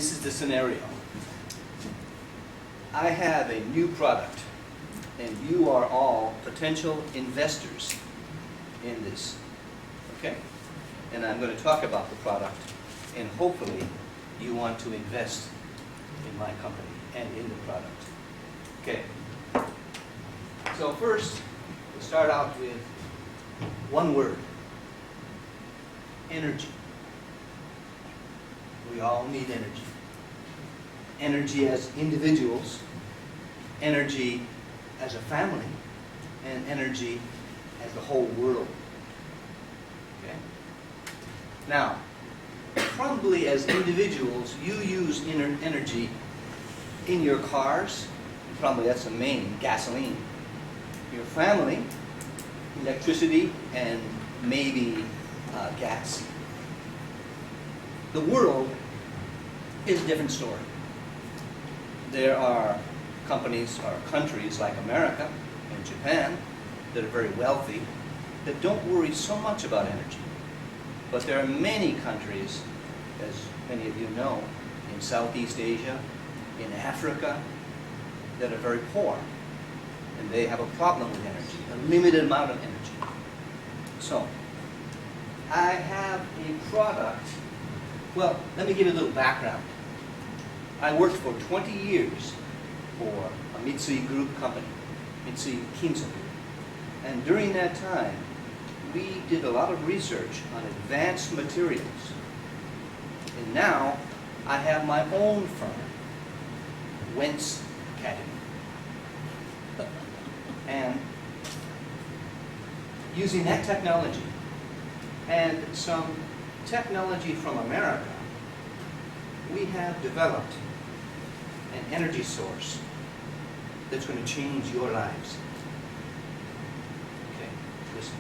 this is the scenario. I have a new product, and you are all potential investors in this, okay? And I'm going to talk about the product, and hopefully you want to invest in my company and in the product. Okay. So first, we'll start out with one word: energy. We all need energy. Energy as individuals, energy as a family, and energy as the whole world. Okay? Now, probably as individuals, you use energy in your cars. Probably that's the main, gasoline. Your family, electricity, and maybe gas. The world is a different story. There are companies or countries like America and Japan that are very wealthy that don't worry so much about energy. But there are many countries, as many of you know, in Southeast Asia, in Africa, that are very poor. And they have a problem with energy, a limited amount of energy. So, I have a product. Well, let me give you a little background. I worked for 20 years for a Mitsui Group company, Mitsui Kinzo. And during that time, we did a lot of research on advanced materials. And now, I have my own firm, Wentz Academy. And using that technology and some technology from America, we have developed an energy source that's going to change your lives. Okay, listen.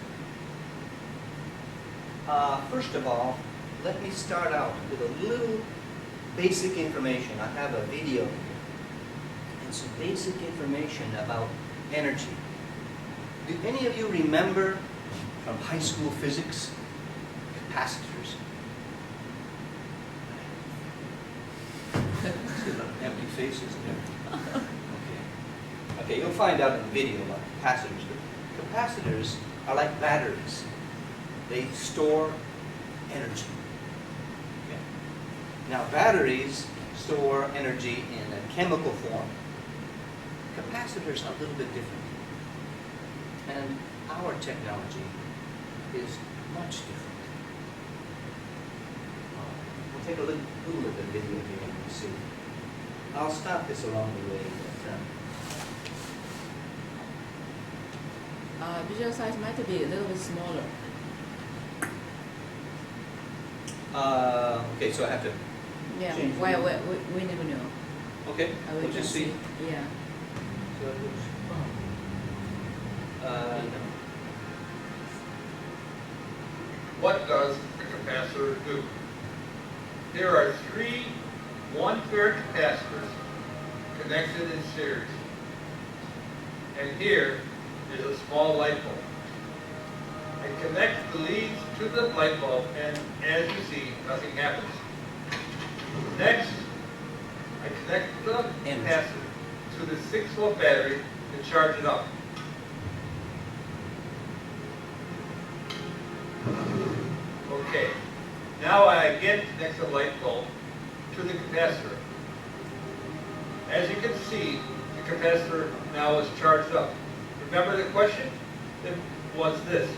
First of all, let me start out with a little basic information. I have a video and some basic information about energy. Do any of you remember from high school physics capacitors? See a lot of empty faces there. Okay. Okay, you'll find out in the video about capacitors. But capacitors are like batteries. They store energy. Okay. Now, batteries store energy in a chemical form. Capacitors are a little bit different. And our technology is much different. We'll take a little look at the video here and see. I'll stop this along the way. Visual size might be a little bit smaller. Okay, so I have to Yeah, change the well, view. we never know. Okay, We we'll can just see. Yeah. So it looks, no. What does a capacitor do? There are three 1-paired capacitors connected in series. And here is a small light bulb. I connect the leads to the light bulb, and as you see, nothing happens. Next, I connect the capacitor to the 6-volt battery and charge it up. Okay, now I again connect the light bulb to the capacitor. As you can see, the capacitor now is charged up. Remember the question? It was this: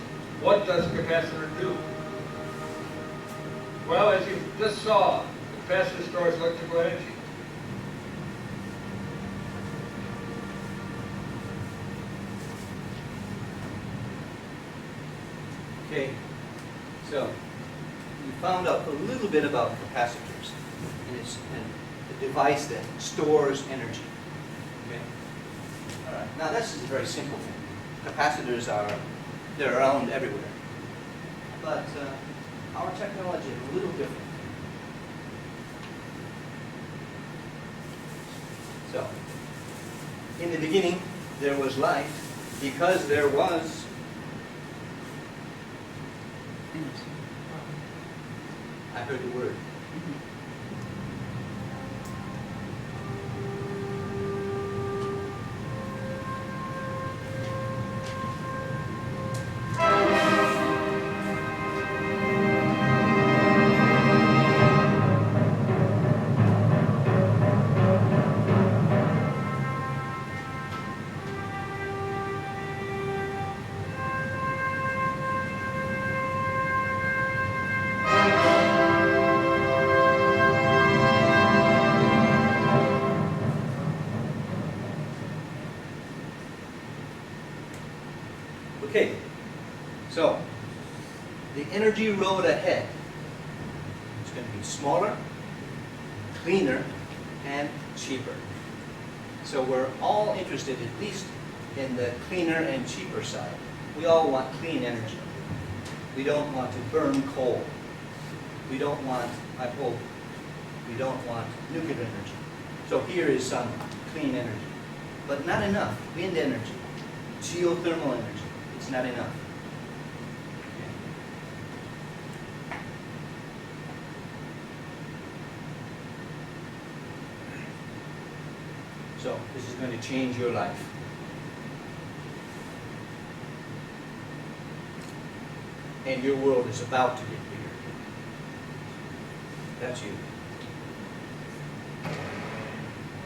what does a capacitor do? Well, as you just saw, the capacitor stores electrical energy. Okay, so we found out a little bit about capacitors, and it's a device that stores energy. Okay, all right. Now this is a very simple thing. Capacitors they're around everywhere, but our technology is a little different. So, in the beginning, there was life because there was I heard the word. energy road ahead. It's going to be smaller, cleaner, and cheaper. So we're all interested, at least in the cleaner and cheaper side. We all want clean energy. We don't want to burn coal. We don't want, I hope, we don't want nuclear energy. So here is some clean energy. But not enough. Wind energy, geothermal energy. It's not enough. So this is going to change your life. And your world is about to get bigger. That's you.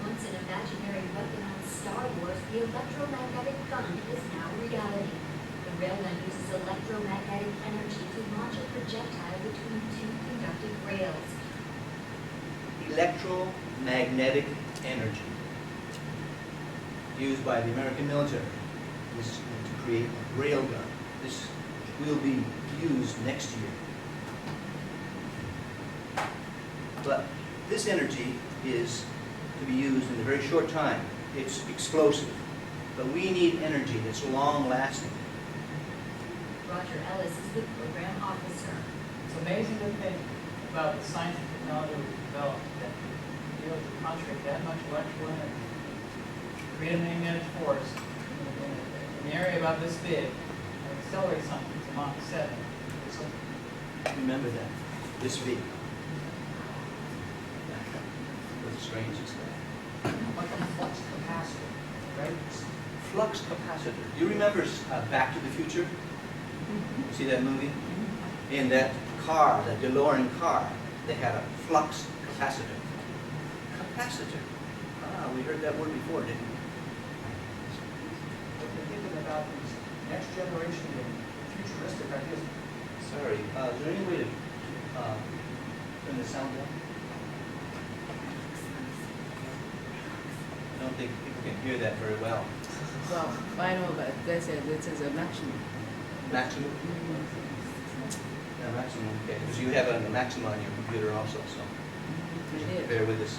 Once an imaginary weapon on Star Wars, the electromagnetic gun is now reality. The railgun uses electromagnetic energy to launch a projectile between two conductive rails. Electromagnetic energy used by the American military. This is going to create a railgun. This will be used next year. But this energy is to be used in a very short time. It's explosive. But we need energy that's long-lasting. Roger Ellis is the program officer. It's amazing to think about the science and technology we've developed that be able to concentrate that much electrical energy, create a magnetic force in an area about this big, and accelerate something to Mach 7. So, Remember that. This big. What's strange is that. like a flux capacitor, right? Flux capacitor. You remember Back to the Future? You see that movie? In that car, that DeLorean car, they had a flux capacitor. Capacitor. Ah, we heard that word before, didn't we? But they're thinking about these next generation of futuristic ideas. Sorry, is there any way to turn the sound down? I don't think people can hear that very well. Well, I know, but this is a maximum. Maximum? Yeah, maximum, okay. Because you have a maximum on your computer also, so It is. bear with us.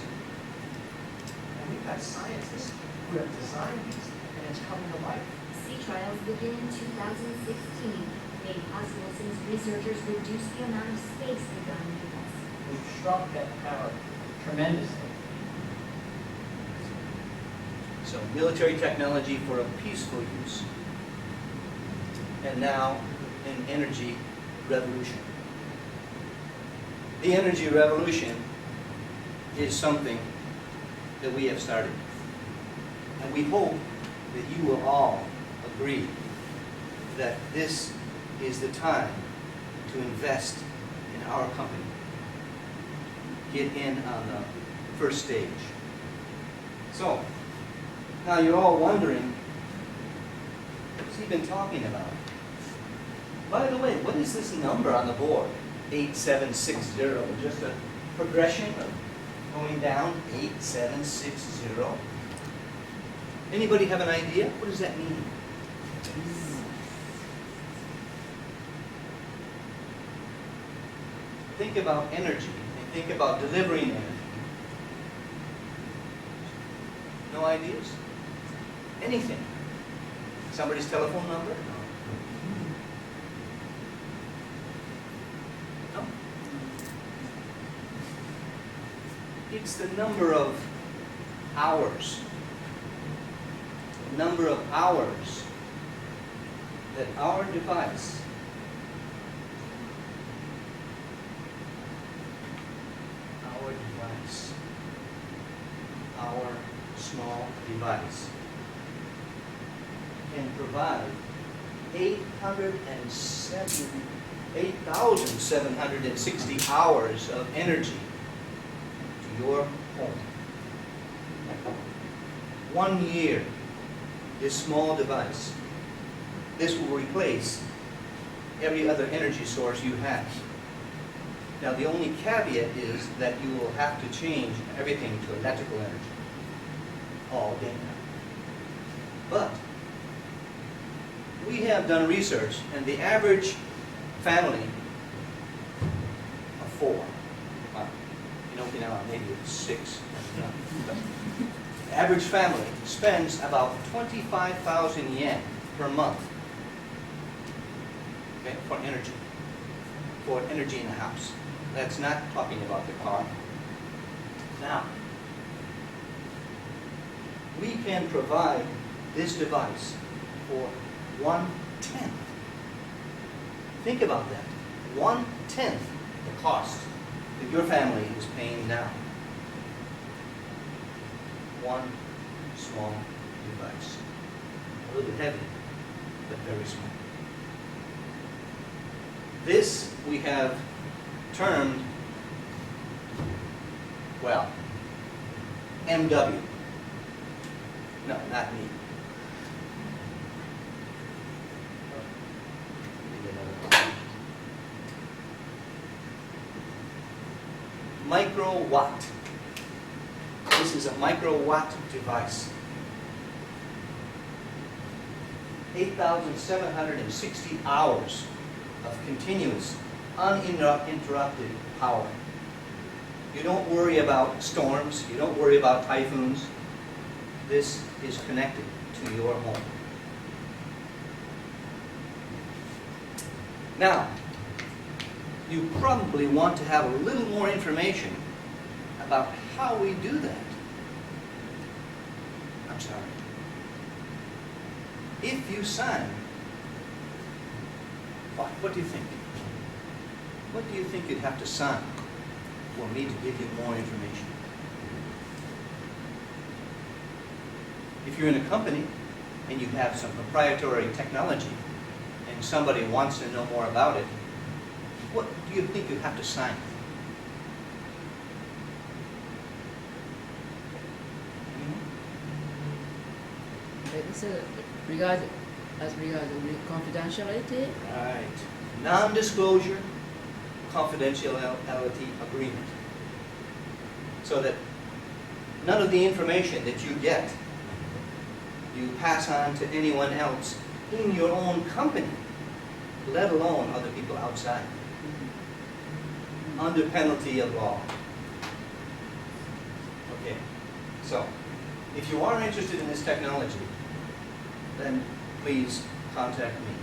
And we've got scientists who have designed these, and it's coming to life. Sea trials begin in 2016, made possible since researchers reduced the amount of space the gun needs. We've shrunk that power tremendously. So military technology for a peaceful use. And now an energy revolution. The energy revolution is something that we have started. And we hope that you will all agree that this is the time to invest in our company. Get in on the first stage. So, now you're all wondering, what's he been talking about? By the way, what is this number on the board? 8760, just a progression of going down, 8760. Anybody have an idea? What does that mean? Think about energy and think about delivering energy. No ideas? Anything? Somebody's telephone number? No. It's the number of hours. The number of hours that our device our small device can provide 8,760 hours of energy to your home. 1 year, this small device, this will replace every other energy source you have. Now, the only caveat is that you will have to change everything to electrical energy all day now. But we have done research, and the average family 4. In Okinawa, maybe it's 6. But the average family spends about 25,000 yen per month, okay, for energy in the house. That's not talking about the car. Now, we can provide this device for 1/10. Think about that. 1/10 the cost that your family is paying now. One small device. A little bit heavy, but very small. This we have termed, well, MW. No, not me. Microwatt. This is a microwatt device. 8,760 hours of continuous, uninterrupted power. You don't worry about storms. You don't worry about typhoons. This is connected to your home. Now, you probably want to have a little more information about how we do that. I'm sorry. If you sign, what do you think? What do you think you'd have to sign for me to give you more information? If you're in a company and you have some proprietary technology and somebody wants to know more about it, what do you think you have to sign? This is regards confidentiality. Right. Non-disclosure, confidentiality agreement. So that none of the information that you get, you pass on to anyone else in your own company, let alone other people outside, under penalty of law. Okay, so if you are interested in this technology, then please contact me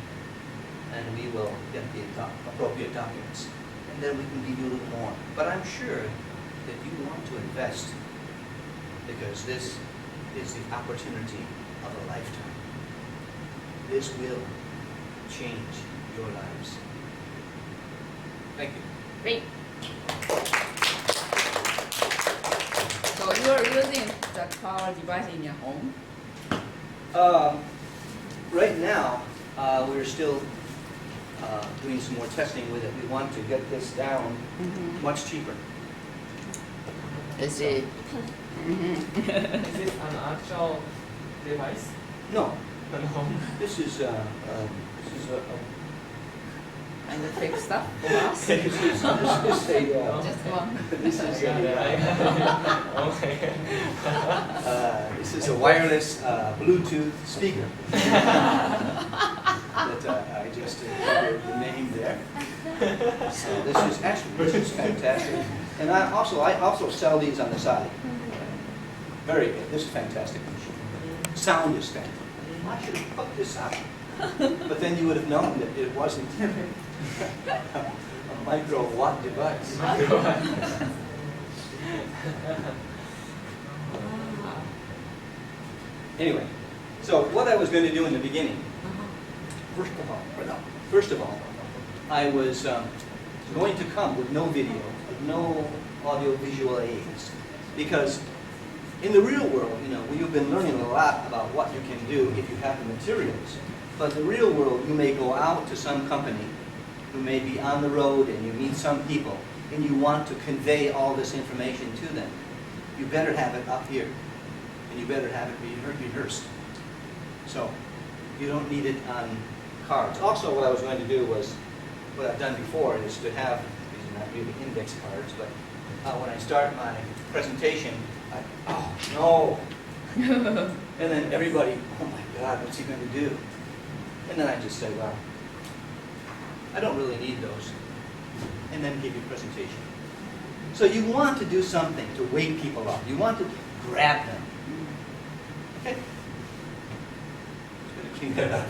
and we will get the appropriate documents. And then we can give you a little more. But I'm sure that you want to invest because this is the opportunity of a lifetime. This will change your lives. Thank you. Great. So you are using the car device in your home? Right now, we're still doing some more testing with it. We want to get this down much cheaper. I see. Is it an actual device? No, No. this is a And the fake stuff for us? this is a Just one. this is I got it. a Okay. this is a wireless Bluetooth speaker. That I just covered the name there. So this is fantastic. And I also sell these on the side. Very good. This is fantastic machine. Sound is fantastic. I should have put this up. But then you would have known that it wasn't a microwatt device. Anyway, so what I was going to do in the beginning, first of all, I was going to come with no video, with no audio-visual aids, because in the real world, you've been learning a lot about what you can do if you have the materials. But in the real world, you may go out to some company who may be on the road and you meet some people and you want to convey all this information to them. You better have it up here and you better have it rehearsed. So you don't need it on cards. Also, what I was going to do was, what I've done before is to have, these are not really index cards, but when I start my presentation, oh no. And then everybody, oh my God, what's he going to do? And then I just say, well, I don't really need those. and then give your presentation. So you want to do something to wake people up. You want to grab them. Okay? Just gonna clean that up.